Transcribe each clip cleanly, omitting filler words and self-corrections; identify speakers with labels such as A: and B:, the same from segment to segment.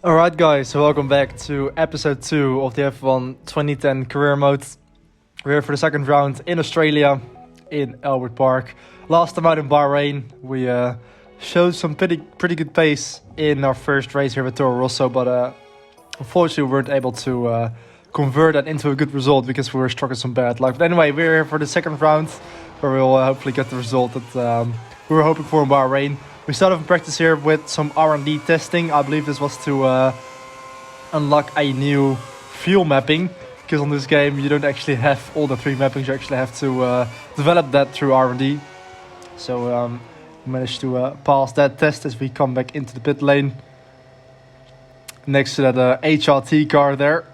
A: Alright guys, so welcome back to episode 2 of the F1 2010 career mode. We're here for the second round in Australia, in Albert Park. Last time out in Bahrain, we showed some pretty good pace in our first race here with Toro Rosso, but unfortunately we weren't able to convert that into a good result because we were struck with some bad luck. But anyway, we're here for the second round, where we'll hopefully get the result that we were hoping for in Bahrain. We started in practice here with some R&D testing. I believe this was to unlock a new fuel mapping, because on this game you don't actually have all the 3 mappings. You actually have to develop that through R&D. So we managed to pass that test as we come back into the pit lane. Next to that HRT car there,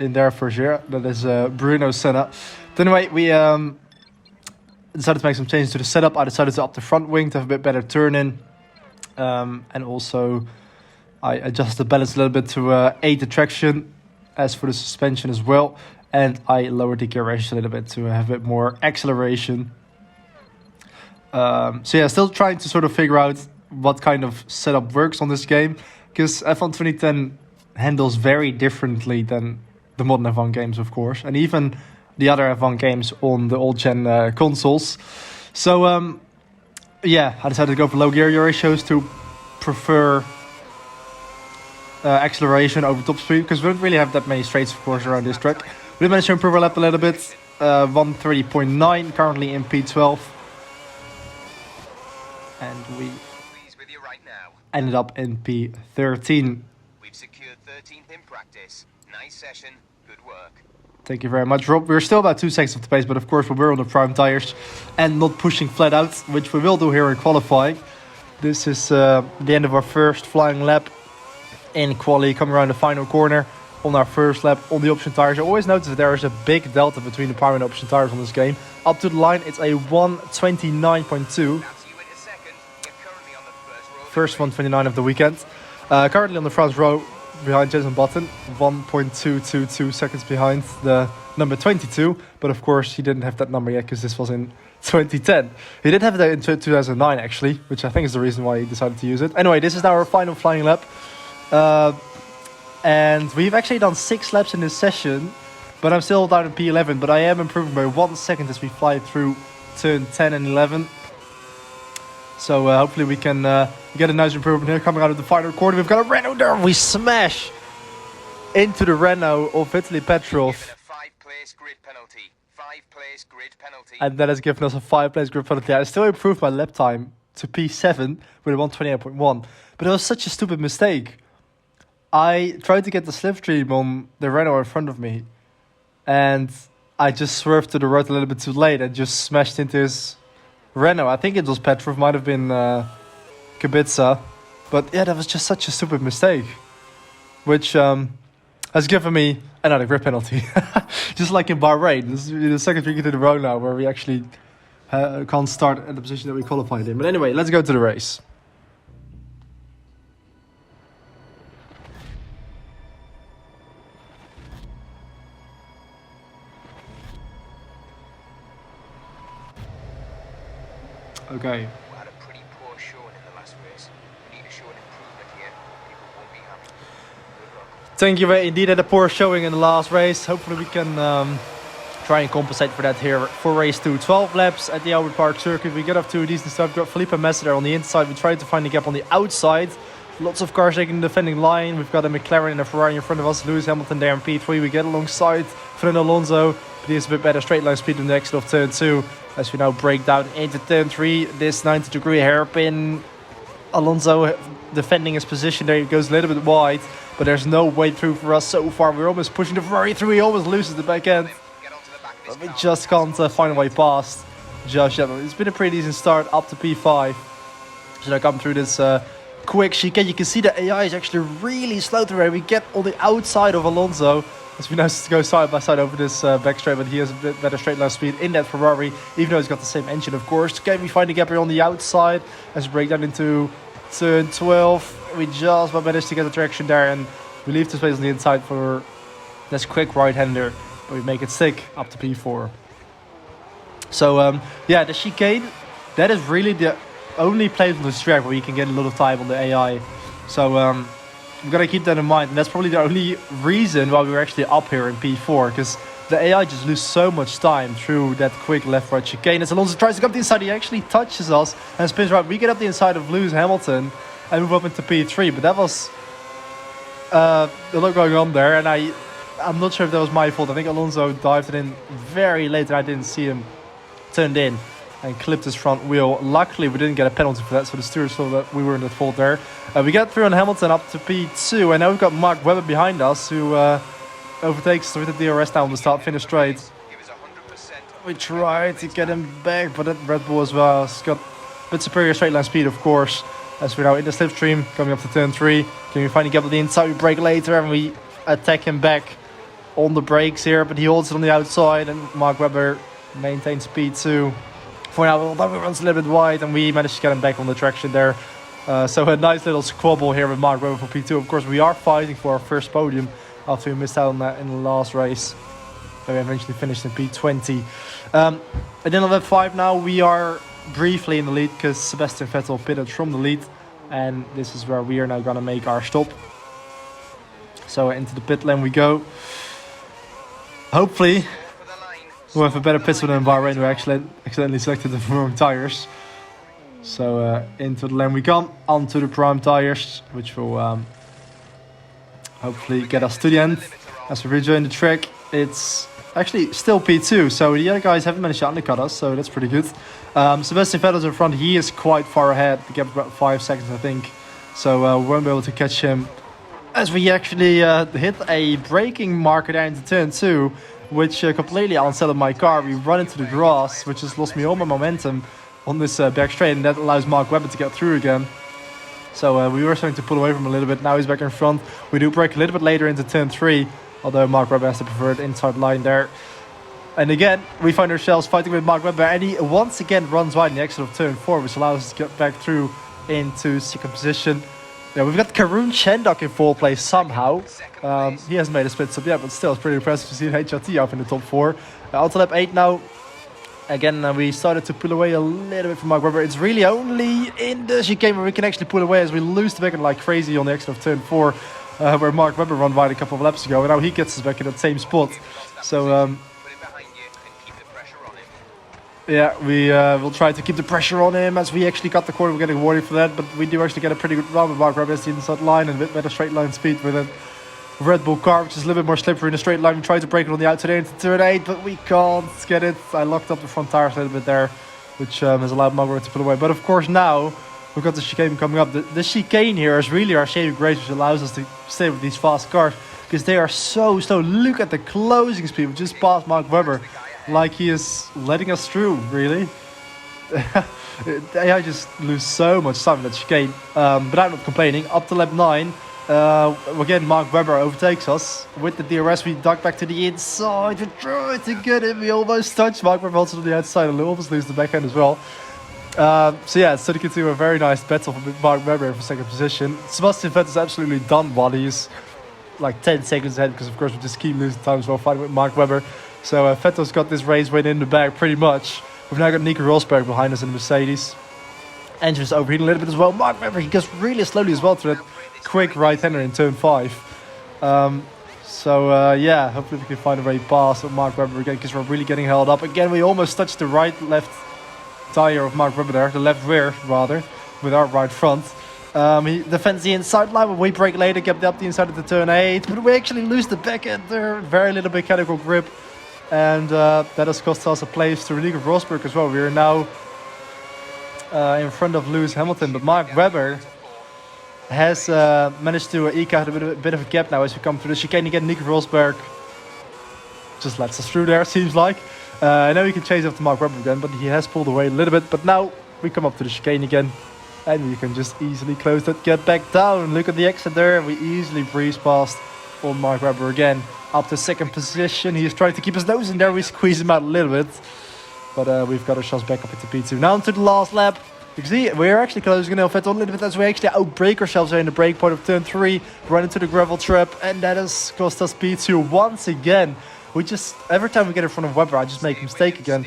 A: in there for sure. That is Bruno Senna. But anyway, we decided to make some changes to the setup. I decided to up the front wing to have a bit better turn in. And also I adjusted the balance a little bit to aid the traction, as for the suspension as well. And I lowered the gear ratio a little bit to have a bit more acceleration. So yeah, still trying to sort of figure out what kind of setup works on this game, because F1 2010 handles very differently than the modern F1 games, of course. And even the other F1 games on the old gen consoles. So yeah, I decided to go for low gear ratios to prefer acceleration over top speed, because we don't really have that many straights, of course, around this track. We did manage to improve our lap a little bit. 130.9 currently in P12, and we ended up in P13.
B: We've secured 13th in practice. Nice session. Good work.
A: Thank you very much, Rob. We're still about 2 seconds off the pace, but of course we were on the prime tires and not pushing flat out, which we will do here in qualifying. This is the end of our first flying lap in quali, coming around the final corner on our first lap on the option tires. I always notice that there is a big delta between the prime and option tires on this game. Up to the line, it's a 129.2. First 129 of the weekend. Currently on the front row, behind Jason Button, 1.222 seconds behind the number 22, but of course he didn't have that number yet because this was in 2010. He did have that in 2009 actually, which I think is the reason why he decided to use it. Anyway, this is now our final flying lap, and we've actually done 6 laps in this session, but I'm still down in P11, but I am improving by 1 second as we fly through turn 10 and 11. So hopefully we can get a nice improvement here. Coming out of the final corner, we've got a Renault there. We smash into the Renault of Vitaly Petrov.
B: 5-place grid penalty. 5-place grid penalty.
A: And that has given us a 5-place grid penalty. I still improved my lap time to P7 with a 128.1. But it was such a stupid mistake. I tried to get the slipstream on the Renault in front of me, and I just swerved to the right a little bit too late and just smashed into his Renault. I think it was Petrov, might have been Kubica, but yeah, that was just such a stupid mistake, which has given me another grid penalty. Just like in Bahrain, this is the second weekend in a row now where we actually can't start at the position that we qualified in. But anyway, let's go to the race. Okay.
B: We had a pretty poor showing in the last race. We need to show an improvement here. People won't be happy. Good luck.
A: Thank you. Indeed, had a poor showing in the last race. Hopefully we can try and compensate for that here for race 2. 12 laps at the Albert Park circuit. We get up to a decent start. We've got Felipe Massa there on the inside. We tried to find a gap on the outside. Lots of cars taking the defending line. We've got a McLaren and a Ferrari in front of us. Lewis Hamilton there in P3. We get alongside Fernando Alonso, but he has a bit better straight line speed in the exit of turn 2. As we now break down into turn 3, this 90-degree hairpin. Alonso defending his position there. He goes a little bit wide, but there's no way through for us so far. We're almost pushing the Ferrari through. He almost loses the back end, but we just can't find a way past just yet. It's been a pretty decent start up to P5. So now come through this quick chicane. You can see the AI is actually really slow to where we get on the outside of Alonso. As we now go side by side over this back straight, but he has a bit better straight line speed in that Ferrari, even though he's got the same engine, of course. Can we find a gap here on the outside as we break down into turn 12? We just about managed to get the traction there, and we leave the space on the inside for this quick right-hander, but we make it stick up to P4. So yeah, the chicane, that is really the only place on this track where you can get a lot of time on the AI. So we've got to keep that in mind. And that's probably the only reason why we were actually up here in P4. Because the AI just lose so much time through that quick left-right chicane. As Alonso tries to come up the inside, he actually touches us and spins right. We get up the inside of Lewis Hamilton and move up into P3. But that was a lot going on there. And I'm not sure if that was my fault. I think Alonso dived it in very late and I didn't see him turned in and clipped his front wheel. Luckily, we didn't get a penalty for that, so the stewards saw that we were in the fault there. We got through on Hamilton up to P2, and now we've got Mark Webber behind us, who overtakes us with the DRS now on the start-finish straight. We tried to get him back, but that Red Bull as well has got a bit superior straight line speed, of course. As we're now in the slipstream, coming up to turn 3. Can we finally get on the inside? We brake later, and we attack him back on the brakes here, but he holds it on the outside, and Mark Webber maintains P2. For now, although we runs a little bit wide, and we managed to get him back on the traction there. So a nice little squabble here with Mark Webber for P2. Of course, we are fighting for our first podium after we missed out on that in the last race. We eventually finished in P20. And then on lap 5 now, we are briefly in the lead because Sebastian Vettel pitted from the lead. And this is where we are now going to make our stop. So into the pit lane we go. Hopefully, we'll have a better pit stop than Bahrain, who actually accidentally selected the wrong tires. So into the lane we come, onto the prime tires, which will hopefully get us to the end. As we rejoin the track, it's actually still P2, so the other guys haven't managed to undercut us, so that's pretty good. Sebastian Vettel's in front, he is quite far ahead, the gap about 5 seconds I think. So we won't be able to catch him. As we actually hit a braking marker there into turn 2, which completely unsettled my car. We run into the grass, which has lost me all my momentum on this back straight, and that allows Mark Webber to get through again. So we were starting to pull away from him a little bit. Now he's back in front. We do brake a little bit later into turn 3, although Mark Webber has the preferred inside line there. And again, we find ourselves fighting with Mark Webber, and he once again runs wide in the exit of turn 4, which allows us to get back through into second position. Yeah, we've got Karun Chandok in 4th place somehow. He hasn't made a split stop yet, but still it's pretty impressive to see HRT up in the top 4. Onto lap 8 now. Again, we started to pull away a little bit from Mark Webber. It's really only in the chicane where we can actually pull away, as we lose the back end like crazy on the exit of turn 4, where Mark Webber ran wide a couple of laps ago, and now he gets us back in that same spot. So yeah, we will try to keep the pressure on him as we actually cut the corner. We're getting a warning for that, but we do actually get a pretty good run with Mark Webber as the inside line and a bit better straight line speed with a Red Bull car, which is a little bit more slippery in a straight line. We try to break it on the outside into turn 8, but we can't get it. I locked up the front tires a little bit there, which has allowed Mark Webber to pull away. But of course now, we've got the chicane coming up. The chicane here is really our saving grace, which allows us to stay with these fast cars, because they are so slow. Look at the closing speed. We just passed Mark Webber. Like he is letting us through, really. I just lose so much time in that chicane. But I'm not complaining. Up to lap 9, again, Mark Webber overtakes us. With the DRS, we duck back to the inside. We try to get him. We almost touched Mark Webber also on the outside, and we almost lose the back end as well. So yeah, it's turning into a very nice battle with Mark Webber for second position. Sebastian Vettel is absolutely done while he's like 10 seconds ahead, because of course we just keep losing time as well fighting with Mark Webber. So Vettel's got this race win in the bag pretty much. We've now got Nico Rosberg behind us in the Mercedes. Engine's overheating a little bit as well. Mark Webber, he goes really slowly as well to that quick right-hander in turn 5. Yeah, hopefully we can find a way past with Mark Webber again, because we're really getting held up. Again, we almost touched the right-left tire of Mark Webber there, the left rear rather, with our right front. He defends the inside line, but we brake later, get up the inside of the turn 8, but we actually lose the back end there. Very little mechanical grip. And that has cost us a place to Nico Rosberg as well. We are now in front of Lewis Hamilton, but Mark Webber has managed to eke out a bit of a gap now as we come through the chicane again. Nico Rosberg just lets us through there, it seems like. Now we can chase after Mark Webber again, but he has pulled away a little bit. But now we come up to the chicane again, and we can just easily close that gap back down. Look at the exit there, we easily breeze past on Mark Webber again. Up to second position, he is trying to keep his nose in there. We squeeze him out a little bit, but we've got ourselves back up into P2. Now into the last lap. You can see we're actually closing in on Vettel a little bit as we actually outbrake ourselves there in the break point of turn 3. Run into the gravel trap, and that has cost us P2 once again. We just, every time we get in front of Webber, I just make a mistake again.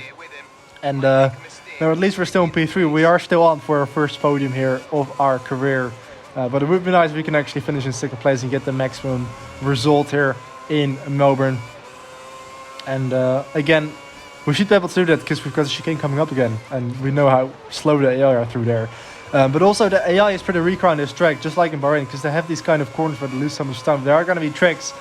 A: And now at least we're still in P3. We are still on for our first podium here of our career. But it would be nice if we can actually finish in second place and get the maximum result here in Melbourne. And again, we should be able to do that because we've got the chicane coming up again, and we know how slow the AI are through there. But also the AI is pretty weak on this track, just like in Bahrain, because they have these kind of corners where they lose so much time. There are going to be tracks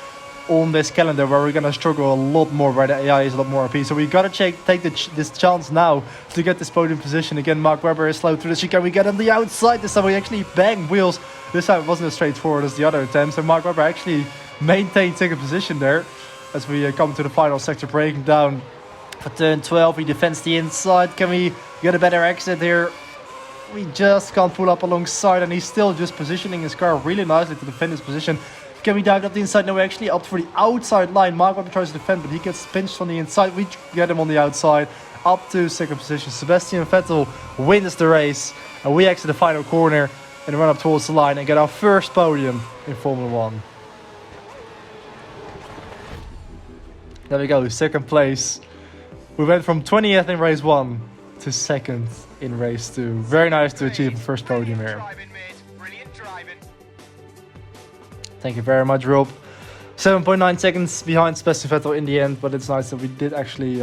A: on this calendar where we're going to struggle a lot more, where the AI is a lot more OP. So we got to take this chance now to get this podium position. Again, Mark Webber is slow through the chicane. We get on the outside this time. We actually bang wheels. This time it wasn't as straightforward as the other attempt. So Mark Webber actually maintained second position there as we come to the final sector, breaking down for turn 12. He defends the inside. Can we get a better exit here? We just can't pull up alongside, and he's still just positioning his car really nicely to defend his position. Can we dive up the inside? No, we actually opt for the outside line. Mark Webber tries to defend, but he gets pinched on the inside. We get him on the outside, up to second position. Sebastian Vettel wins the race, and we exit the final corner and run up towards the line and get our first podium in Formula 1. There we go, second place. We went from 20th in race 1 to 2nd in race 2. Very nice to achieve the first podium here. Thank you very much, Rob. 7.9 seconds behind Sebastian Vettel in the end, but it's nice that we did actually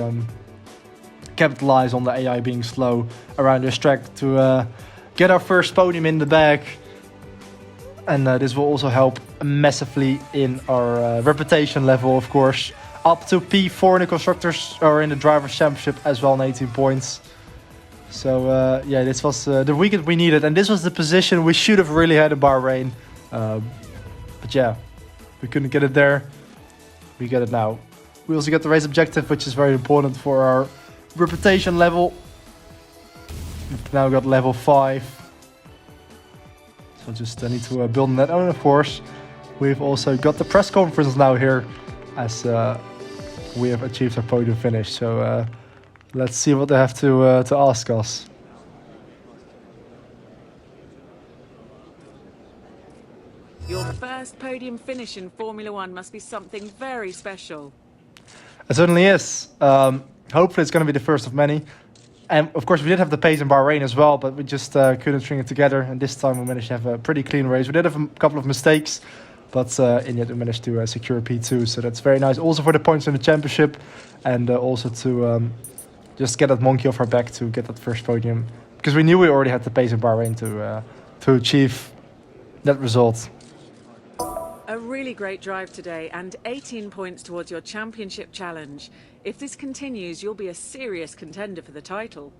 A: capitalize on the AI being slow around this track to get our first podium in the bag. And this will also help massively in our reputation level, of course. Up to P4 in the Constructors or in the Drivers' Championship as well, on 18 points. So yeah, this was the weekend we needed, and this was the position we should have really had in Bahrain. But yeah, we couldn't get it there. We get it now. We also get the race objective, which is very important for our reputation level. We've now got level 5. So just need to build on that. And of course, we've also got the press conference now here, as we have achieved our podium finish. So let's see what they have to ask us.
C: Your first podium finish in Formula 1 must be something very special.
A: It certainly is. Hopefully it's going to be the first of many. And of course we did have the pace in Bahrain as well, but we just couldn't string it together. And this time we managed to have a pretty clean race. We did have a couple of mistakes, but in the end we managed to secure P2. So that's very nice. Also for the points in the championship, and also to just get that monkey off our back to get that first podium. Because we knew we already had the pace in Bahrain to achieve that result.
C: A really great drive today and 18 points towards your championship challenge. If this continues, you'll be a serious contender for the title.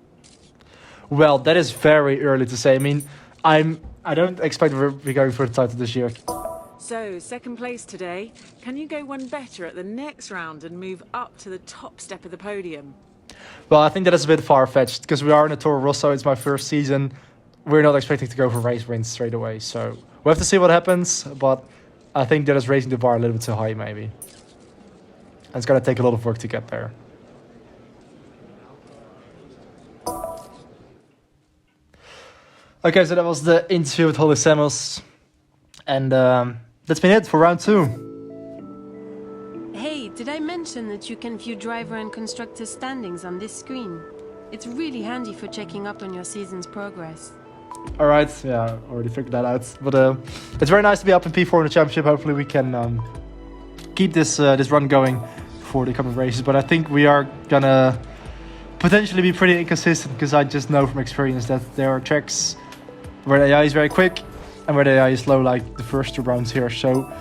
A: Well, that is very early to say. I mean, I don't expect we're going for the title this year.
C: So, second place today. Can you go one better at the next round and move up to the top step of the podium?
A: Well, I think that is a bit far-fetched because we are in a Toro Rosso. It's my first season. We're not expecting to go for race wins straight away. So we'll have to see what happens. But I think that is raising the bar a little bit too high, maybe. And it's going to take a lot of work to get there. Okay, so that was the interview with Holly Samuels. And that's been it for round 2.
D: Hey, did I mention that you can view driver and constructor standings on this screen? It's really handy for checking up on your season's progress.
A: Alright, yeah, already figured that out. But it's very nice to be up in P4 in the championship. Hopefully we can keep this run going for the coming races. But I think we are gonna potentially be pretty inconsistent, because I just know from experience that there are tracks where the AI is very quick and where the AI is slow, like the first 2 rounds here. So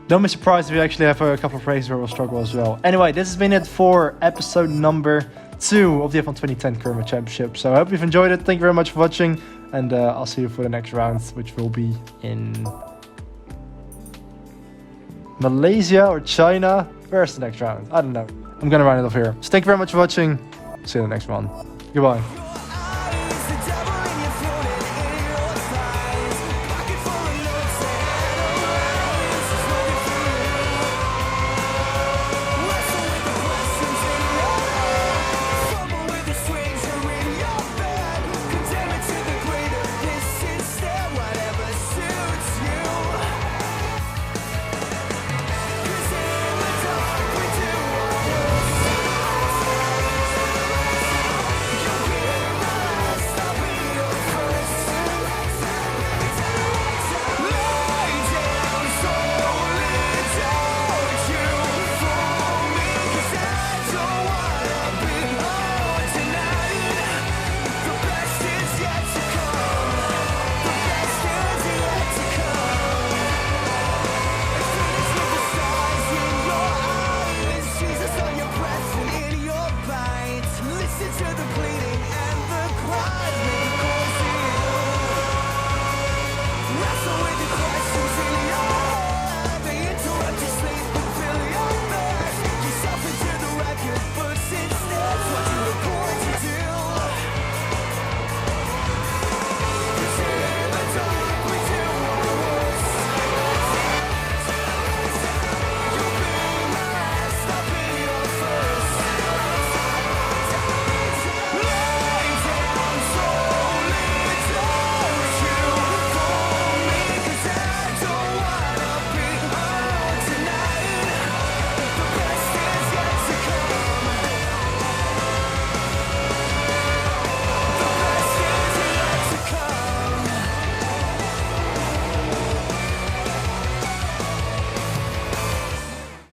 A: don't be surprised if we actually have a couple of races where we'll struggle as well. Anyway, this has been it for episode number 2 of the F1 2010 Kermit Championship. So I hope you've enjoyed it. Thank you very much for watching. And I'll see you for the next round, which will be in Malaysia or China. Where's the next round? I don't know. I'm going to round it off here. So thank you very much for watching. See you in the next one. Goodbye.